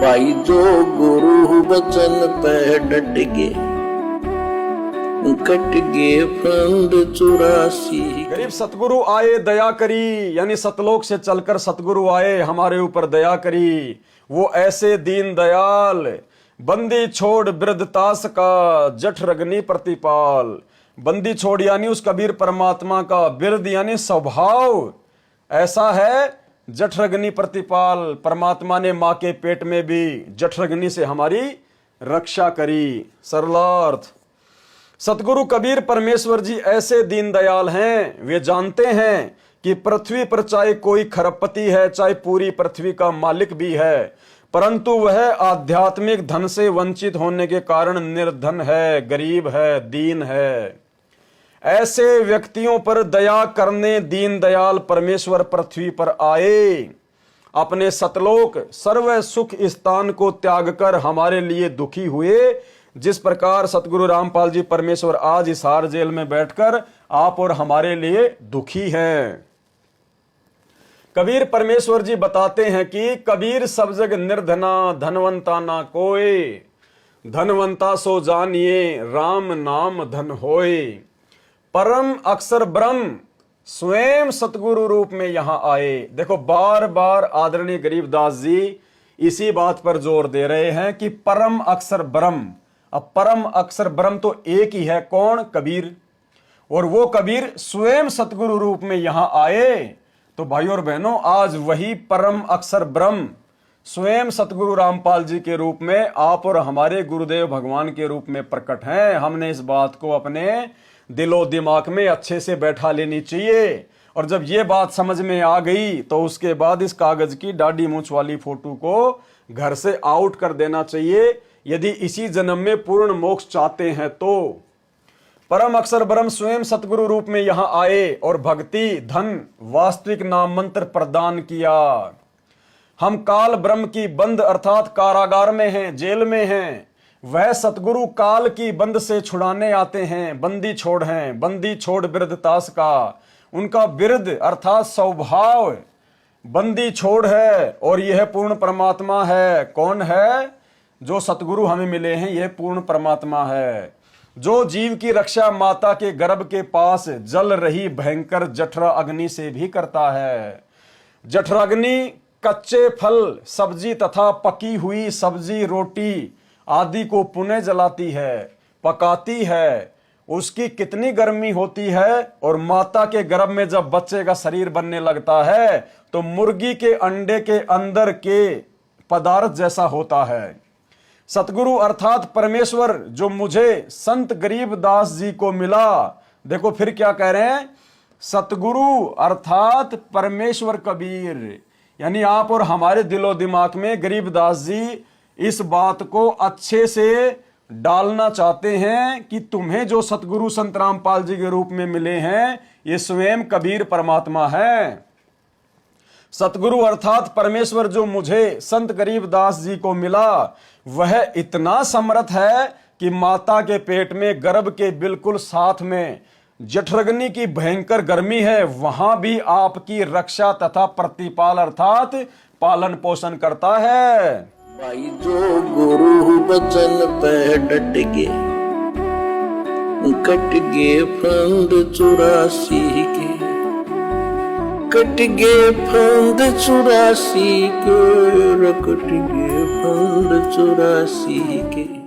भाई जो गुरु बचन पे डट गे, कट गे फंद 84। गरीब सतगुरु आए दया करी, यानी सतलोक से चलकर सतगुरु आए हमारे ऊपर दया करी। वो ऐसे दीन दयाल बंदी छोड़ बिरधतास का, जठ रगनी प्रतिपाल। बंदी छोड़ यानी उस कबीर परमात्मा का, बिरध यानी स्वभाव ऐसा है, जठरग्नि प्रतिपाल। परमात्मा ने मां के पेट में भी जठरग्नि से हमारी रक्षा करी। सरलार्थ, सतगुरु कबीर परमेश्वर जी ऐसे दीन दयाल हैं, वे जानते हैं कि पृथ्वी पर चाहे कोई खरबपति है, चाहे पूरी पृथ्वी का मालिक भी है, परंतु वह आध्यात्मिक धन से वंचित होने के कारण निर्धन है, गरीब है, दीन है। ऐसे व्यक्तियों पर दया करने दीन दयाल परमेश्वर पृथ्वी पर आए। अपने सतलोक सर्व सुख स्थान को त्याग कर हमारे लिए दुखी हुए। जिस प्रकार सतगुरु रामपाल जी परमेश्वर आज हिसार जेल में बैठकर आप और हमारे लिए दुखी हैं। कबीर परमेश्वर जी बताते हैं कि कबीर सब जग निर्धना, धनवंता ना कोई, धनवंता सो जानिए राम नाम धन होए। परम अक्षर ब्रह्म स्वयं सतगुरु रूप में यहां आए। देखो बार बार आदरणीय गरीबदास जी इसी बात पर जोर दे रहे हैं कि परम अक्षर ब्रह्म। अब परम अक्षर ब्रह्म तो एक ही है, कौन? कबीर। और वो कबीर स्वयं सतगुरु रूप में यहां आए। तो भाई और बहनों, आज वही परम अक्षर ब्रह्म स्वयं सतगुरु रामपाल जी के रूप में आप और हमारे गुरुदेव भगवान के रूप में प्रकट हैं। हमने इस बात को अपने दिलो दिमाग में अच्छे से बैठा लेनी चाहिए। और जब ये बात समझ में आ गई तो उसके बाद इस कागज की दाढ़ी मूंछ वाली फोटो को घर से आउट कर देना चाहिए, यदि इसी जन्म में पूर्ण मोक्ष चाहते हैं तो। परम अक्षर ब्रह्म स्वयं सतगुरु रूप में यहां आए और भक्ति, धन, वास्तविक नाम मंत्र प्रदान किया। हम काल ब्रह्म की बंद अर्थात कारागार में हैं, जेल में हैं। वह सतगुरु काल की बंद से छुड़ाने आते हैं। बंदी छोड़ हैं, बंदी छोड़ बिरधतास का। उनका बिरध अर्थात स्वभाव बंदी छोड़ है और यह पूर्ण परमात्मा है। कौन है? जो सतगुरु हमें मिले हैं, यह पूर्ण परमात्मा है, जो जीव की रक्षा माता के गर्भ के पास जल रही भयंकर जठरा अग्नि से भी करता है। जठराग्नि कच्चे फल, सब्जी तथा पकी हुई सब्जी, रोटी आदि को पुनः जलाती है, पकाती है। उसकी कितनी गर्मी होती है। और माता के गर्भ में जब बच्चे का शरीर बनने लगता है तो मुर्गी के अंडे के अंदर के पदार्थ जैसा होता है। सतगुरु अर्थात परमेश्वर जो मुझे संत गरीबदास जी को मिला, देखो फिर क्या कह रहे हैं, सतगुरु अर्थात परमेश्वर कबीर, यानी आप और हमारे दिलो दिमाग में गरीबदास जी इस बात को अच्छे से डालना चाहते हैं कि तुम्हें जो सतगुरु संत रामपाल जी के रूप में मिले हैं, ये स्वयं कबीर परमात्मा है। सतगुरु अर्थात परमेश्वर जो मुझे संत गरीबदास जी को मिला, वह इतना समर्थ है कि माता के पेट में गर्भ के बिल्कुल साथ में जठरग्नि की भयंकर गर्मी है, वहां भी आपकी रक्षा तथा प्रतिपाल अर्थात पालन पोषण करता है। भाई जो गुरु बचन पे डट गे, कट गे फंद 84 के, कट गे फंद 84 के, कट गे फंद 84 के।